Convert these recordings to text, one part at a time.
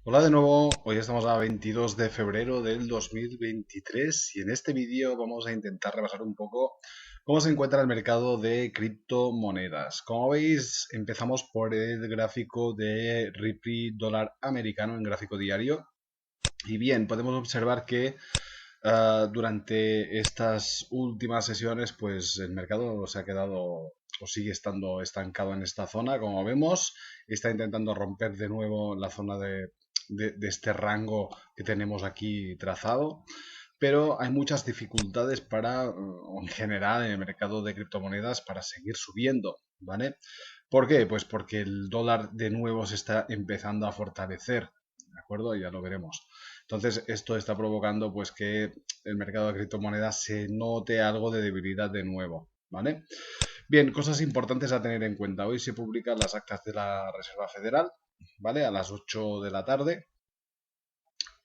Hola de nuevo, hoy estamos a 22 de febrero del 2023 y en este vídeo vamos a intentar repasar un poco cómo se encuentra el mercado de criptomonedas. Como veis, empezamos por el gráfico de Ripple dólar americano en gráfico diario y bien, podemos observar que durante estas últimas sesiones pues el mercado se ha quedado o sigue estando estancado en esta zona, como vemos, está intentando romper de nuevo la zona de este rango que tenemos aquí trazado, pero hay muchas dificultades para, en general, en el mercado de criptomonedas para seguir subiendo, ¿vale? ¿Por qué? Pues porque el dólar de nuevo se está empezando a fortalecer, ¿de acuerdo? Ya lo veremos. Entonces, esto está provocando pues que el mercado de criptomonedas se note algo de debilidad de nuevo, ¿vale? Bien, cosas importantes a tener en cuenta. Hoy se publican las actas de la Reserva Federal, ¿vale? A las 8 de la tarde.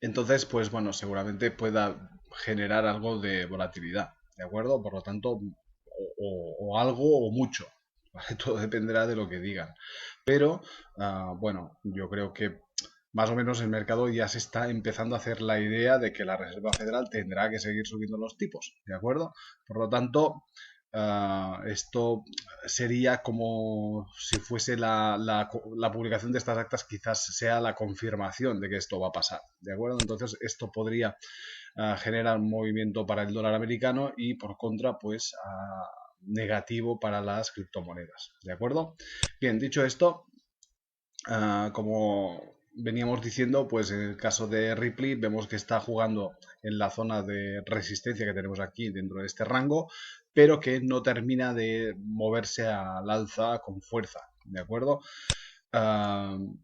Entonces, pues bueno, seguramente pueda generar algo de volatilidad, ¿de acuerdo? Por lo tanto, o algo o mucho, ¿vale? Todo dependerá de lo que digan. Pero, bueno, yo creo que más o menos el mercado ya se está empezando a hacer la idea de que la Reserva Federal tendrá que seguir subiendo los tipos, ¿de acuerdo? Por lo tanto, esto sería como si fuese la publicación de estas actas, quizás sea la confirmación de que esto va a pasar, ¿de acuerdo? Entonces esto podría generar un movimiento para el dólar americano y por contra, pues negativo para las criptomonedas, ¿de acuerdo? Bien, dicho esto, como veníamos diciendo, pues en el caso de Ripley vemos que está jugando en la zona de resistencia que tenemos aquí dentro de este rango, pero que no termina de moverse al alza con fuerza, ¿de acuerdo? Uh,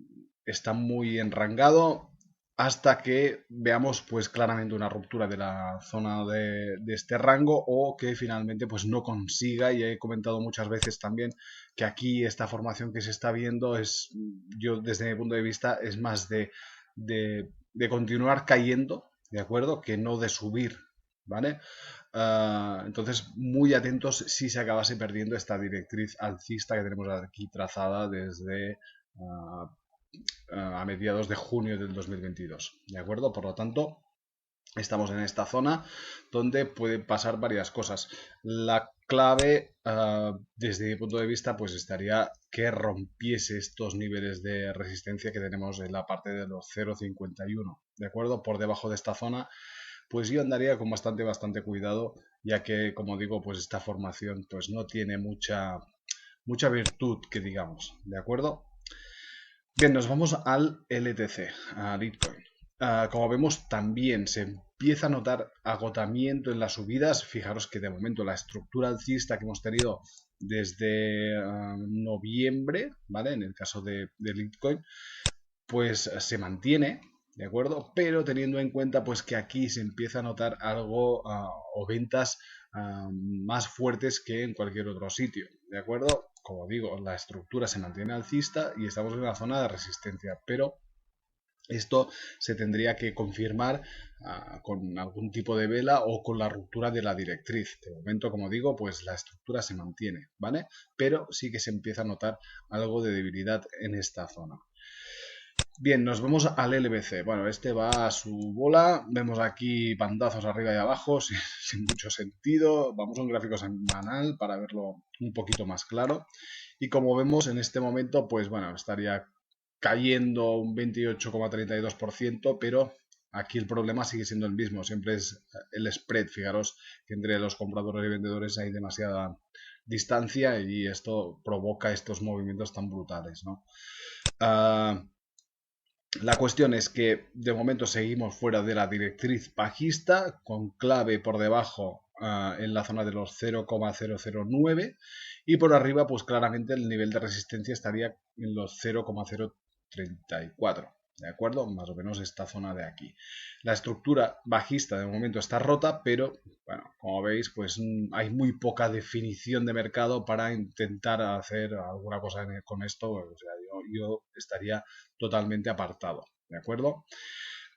Está muy enrangado hasta que veamos pues claramente una ruptura de la zona de este rango o que finalmente pues no consiga, y he comentado muchas veces también que aquí esta formación que se está viendo es, yo desde mi punto de vista, es más de continuar cayendo, ¿de acuerdo? Que no de subir, ¿vale? Entonces, muy atentos si se acabase perdiendo esta directriz alcista que tenemos aquí trazada desde uh, a mediados de junio del 2022, ¿de acuerdo? Por lo tanto, estamos en esta zona donde pueden pasar varias cosas. La clave, desde mi punto de vista, pues estaría que rompiese estos niveles de resistencia que tenemos en la parte de los 0,51, ¿de acuerdo? Por debajo de esta zona, pues yo andaría con bastante cuidado, ya que, como digo, pues esta formación pues no tiene mucha virtud, que digamos, ¿de acuerdo? Bien, nos vamos al LTC, a Bitcoin. Como vemos, también se empieza a notar agotamiento en las subidas. Fijaros que de momento la estructura alcista que hemos tenido desde noviembre, ¿vale? En el caso de Bitcoin, pues se mantiene, ¿de acuerdo? Pero teniendo en cuenta pues que aquí se empieza a notar algo o ventas más fuertes que en cualquier otro sitio, ¿de acuerdo? Como digo, la estructura se mantiene alcista y estamos en una zona de resistencia, pero esto se tendría que confirmar con algún tipo de vela o con la ruptura de la directriz. De momento, como digo, pues la estructura se mantiene, ¿vale? Pero sí que se empieza a notar algo de debilidad en esta zona. Bien, nos vemos al LBC. Bueno, este va a su bola. Vemos aquí bandazos arriba y abajo, sin mucho sentido. Vamos a un gráfico semanal para verlo un poquito más claro. Y como vemos en este momento, pues bueno, estaría cayendo un 28,32%, pero aquí el problema sigue siendo el mismo. Siempre es el spread. Fijaros que entre los compradores y vendedores hay demasiada distancia y esto provoca estos movimientos tan brutales, ¿no? La cuestión es que de momento seguimos fuera de la directriz bajista, con clave por debajo en la zona de los 0,009 y por arriba pues claramente el nivel de resistencia estaría en los 0,034. ¿De acuerdo? Más o menos esta zona de aquí. La estructura bajista de momento está rota, pero bueno, como veis, pues hay muy poca definición de mercado para intentar hacer alguna cosa con esto. O sea, yo estaría totalmente apartado, ¿de acuerdo?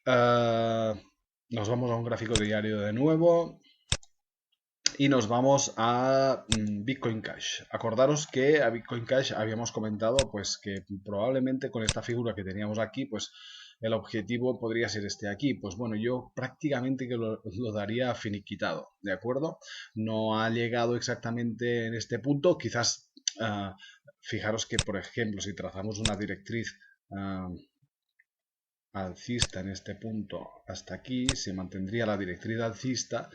Nos vamos a un gráfico diario de nuevo. Y nos vamos a Bitcoin Cash. Acordaros que a Bitcoin Cash habíamos comentado pues que probablemente con esta figura que teníamos aquí, pues el objetivo podría ser este aquí. Pues bueno, yo prácticamente que lo daría finiquitado, ¿de acuerdo? No ha llegado exactamente en este punto. Quizás, fijaros que, por ejemplo, si trazamos una directriz alcista en este punto hasta aquí, se mantendría la directriz alcista,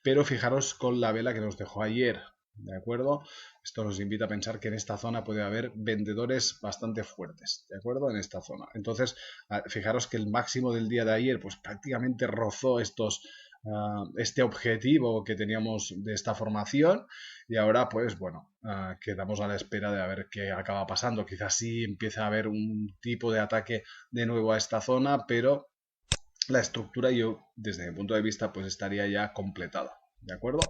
pero fijaros con la vela que nos dejó ayer, ¿de acuerdo? Esto nos invita a pensar que en esta zona puede haber vendedores bastante fuertes, ¿de acuerdo? En esta zona. Entonces, fijaros que el máximo del día de ayer, pues prácticamente rozó este objetivo que teníamos de esta formación, y ahora pues bueno, quedamos a la espera de a ver qué acaba pasando. Quizás sí empiece a haber un tipo de ataque de nuevo a esta zona, pero la estructura yo desde mi punto de vista pues estaría ya completada, ¿de acuerdo?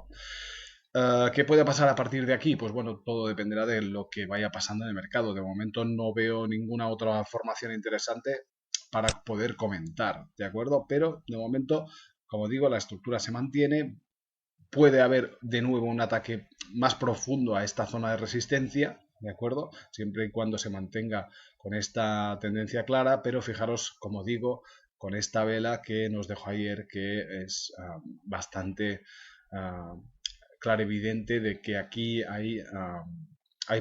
¿Qué puede pasar a partir de aquí? Pues bueno, todo dependerá de lo que vaya pasando en el mercado. De momento no veo ninguna otra formación interesante para poder comentar, ¿de acuerdo? Pero de momento, como digo, la estructura se mantiene. Puede haber de nuevo un ataque más profundo a esta zona de resistencia, ¿de acuerdo? Siempre y cuando se mantenga con esta tendencia clara, pero fijaros, como digo, con esta vela que nos dejó ayer, que es bastante clarividente de que aquí hay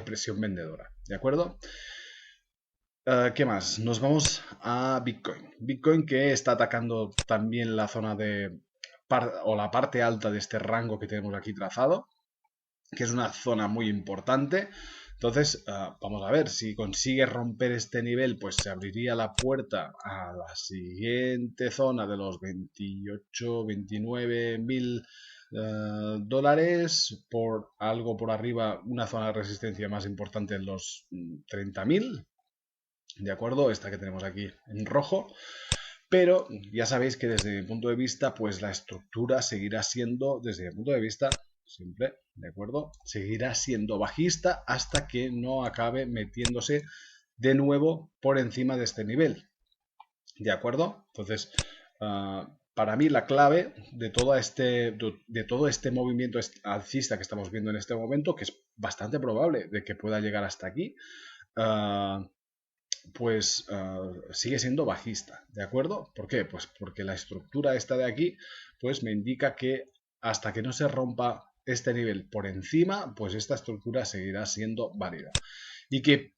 presión vendedora, ¿de acuerdo? ¿Qué más? Nos vamos a Bitcoin. Bitcoin que está atacando también la zona o la parte alta de este rango que tenemos aquí trazado, que es una zona muy importante. Entonces, vamos a ver, si consigue romper este nivel, pues se abriría la puerta a la siguiente zona de los 28, 29 mil dólares, por algo por arriba, una zona de resistencia más importante en los 30.000, ¿de acuerdo? Esta que tenemos aquí en rojo. Pero ya sabéis que desde mi punto de vista, pues la estructura seguirá siendo, desde mi punto de vista, simple, ¿de acuerdo? Seguirá siendo bajista hasta que no acabe metiéndose de nuevo por encima de este nivel, ¿de acuerdo? Entonces, para mí la clave de todo este movimiento alcista que estamos viendo en este momento, que es bastante probable de que pueda llegar hasta aquí, pues sigue siendo bajista, ¿de acuerdo? ¿Por qué? Pues porque la estructura esta de aquí, pues me indica que hasta que no se rompa este nivel por encima, pues esta estructura seguirá siendo válida. ¿Y qué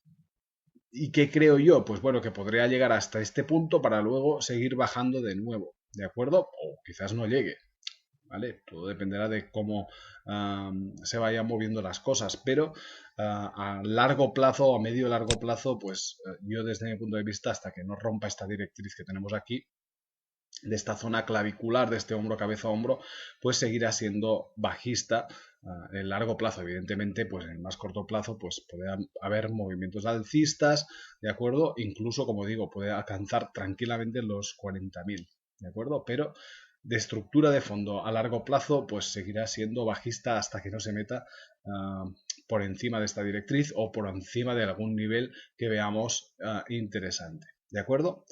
creo yo? Pues bueno, que podría llegar hasta este punto para luego seguir bajando de nuevo, ¿de acuerdo? O quizás no llegue, ¿vale? Todo dependerá de cómo se vayan moviendo las cosas, pero a largo plazo o a medio largo plazo, pues yo desde mi punto de vista, hasta que no rompa esta directriz que tenemos aquí, de esta zona clavicular, de este hombro, cabeza, hombro, pues seguirá siendo bajista en el largo plazo. Evidentemente, pues en el más corto plazo, pues puede haber movimientos alcistas, ¿de acuerdo? Incluso, como digo, puede alcanzar tranquilamente los 40.000, ¿de acuerdo? Pero de estructura de fondo a largo plazo, pues seguirá siendo bajista hasta que no se meta por encima de esta directriz o por encima de algún nivel que veamos interesante, ¿de acuerdo?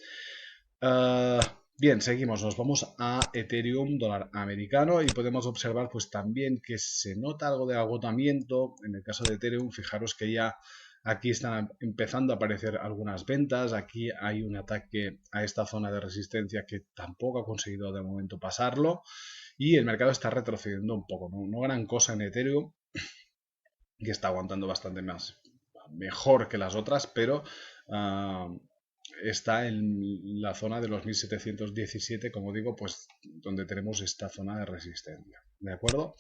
Bien, seguimos, nos vamos a Ethereum, dólar americano, y podemos observar pues también que se nota algo de agotamiento. En el caso de Ethereum, fijaros que ya aquí están empezando a aparecer algunas ventas, aquí hay un ataque a esta zona de resistencia que tampoco ha conseguido de momento pasarlo, y el mercado está retrocediendo un poco, no gran cosa en Ethereum, que está aguantando bastante mejor que las otras, pero está en la zona de los 1717, como digo, pues donde tenemos esta zona de resistencia, ¿de acuerdo?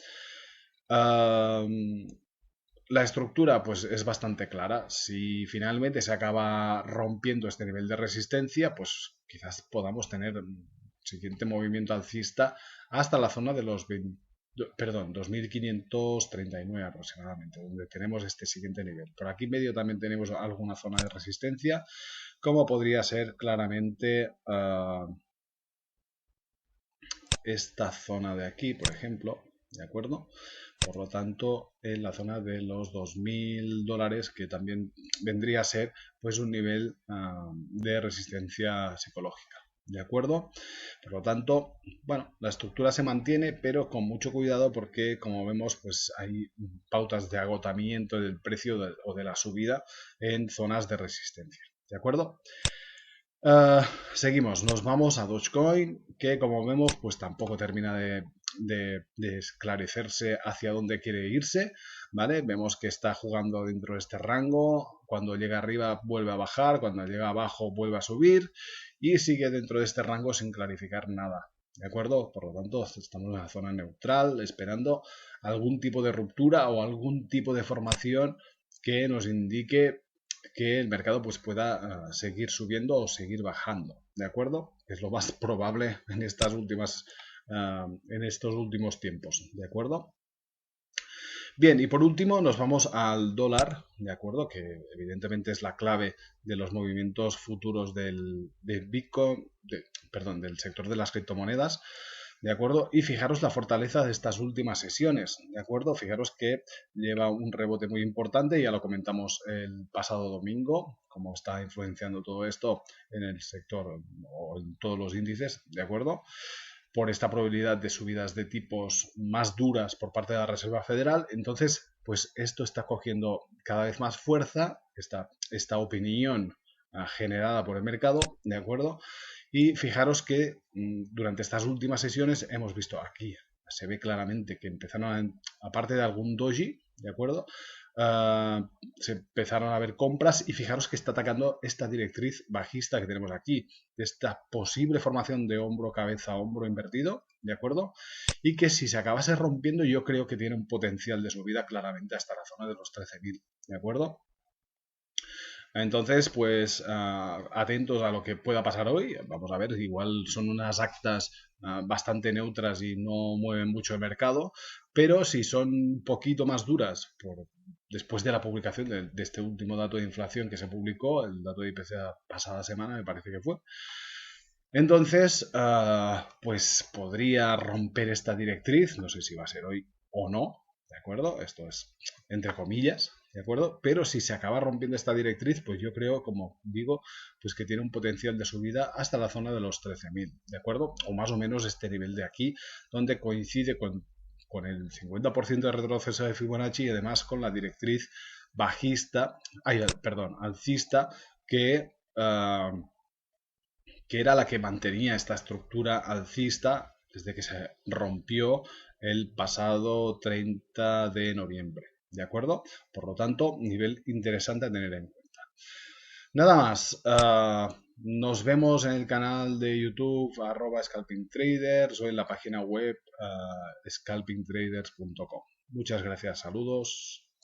La estructura pues es bastante clara. Si finalmente se acaba rompiendo este nivel de resistencia, pues quizás podamos tener un siguiente movimiento alcista hasta la zona de los 2539 aproximadamente, donde tenemos este siguiente nivel. Por aquí medio también tenemos alguna zona de resistencia, como podría ser claramente esta zona de aquí, por ejemplo, ¿de acuerdo? Por lo tanto, en la zona de los 2.000 dólares, que también vendría a ser pues un nivel de resistencia psicológica, ¿de acuerdo? Por lo tanto, bueno, la estructura se mantiene, pero con mucho cuidado porque, como vemos, pues hay pautas de agotamiento del precio o de la subida en zonas de resistencia, ¿de acuerdo? Seguimos, nos vamos a Dogecoin, que como vemos, pues tampoco termina de esclarecerse hacia dónde quiere irse, ¿vale? Vemos que está jugando dentro de este rango, cuando llega arriba vuelve a bajar, cuando llega abajo vuelve a subir y sigue dentro de este rango sin clarificar nada, ¿de acuerdo? Por lo tanto, estamos en la zona neutral, esperando algún tipo de ruptura o algún tipo de formación que nos indique que el mercado pues pueda seguir subiendo o seguir bajando, ¿de acuerdo? Es lo más probable en estas últimas en estos últimos tiempos, ¿de acuerdo? Bien, y por último nos vamos al dólar, ¿de acuerdo? Que evidentemente es la clave de los movimientos futuros del Bitcoin, perdón, del sector de las criptomonedas, ¿de acuerdo? Y fijaros la fortaleza de estas últimas sesiones, ¿de acuerdo? Fijaros que lleva un rebote muy importante, ya lo comentamos el pasado domingo, cómo está influenciando todo esto en el sector o en todos los índices, ¿de acuerdo? Por esta probabilidad de subidas de tipos más duras por parte de la Reserva Federal. Entonces, pues esto está cogiendo cada vez más fuerza, esta opinión generada por el mercado, ¿de acuerdo? Y fijaros que durante estas últimas sesiones hemos visto aquí, se ve claramente que empezaron, aparte de algún doji, ¿de acuerdo? Se empezaron a ver compras y fijaros que está atacando esta directriz bajista que tenemos aquí, de esta posible formación de hombro, cabeza, hombro invertido, ¿de acuerdo? Y que si se acabase rompiendo yo creo que tiene un potencial de subida claramente hasta la zona de los 13.000, ¿de acuerdo? Entonces, pues atentos a lo que pueda pasar hoy. Vamos a ver, igual son unas actas bastante neutras y no mueven mucho el mercado, pero si son un poquito más duras después de la publicación de este último dato de inflación que se publicó, el dato de IPC pasada semana me parece que fue, entonces, pues podría romper esta directriz, no sé si va a ser hoy o no, ¿de acuerdo? Esto es entre comillas, ¿de acuerdo? Pero si se acaba rompiendo esta directriz, pues yo creo, como digo, pues que tiene un potencial de subida hasta la zona de los 13.000, ¿de acuerdo? O más o menos este nivel de aquí, donde coincide con el 50% de retroceso de Fibonacci y además con la directriz bajista, perdón, alcista que era la que mantenía esta estructura alcista desde que se rompió el pasado 30 de noviembre. ¿De acuerdo? Por lo tanto, nivel interesante a tener en cuenta. Nada más. Nos vemos en el canal de YouTube @scalpingtraders o en la página web scalpingtraders.com. Muchas gracias. Saludos.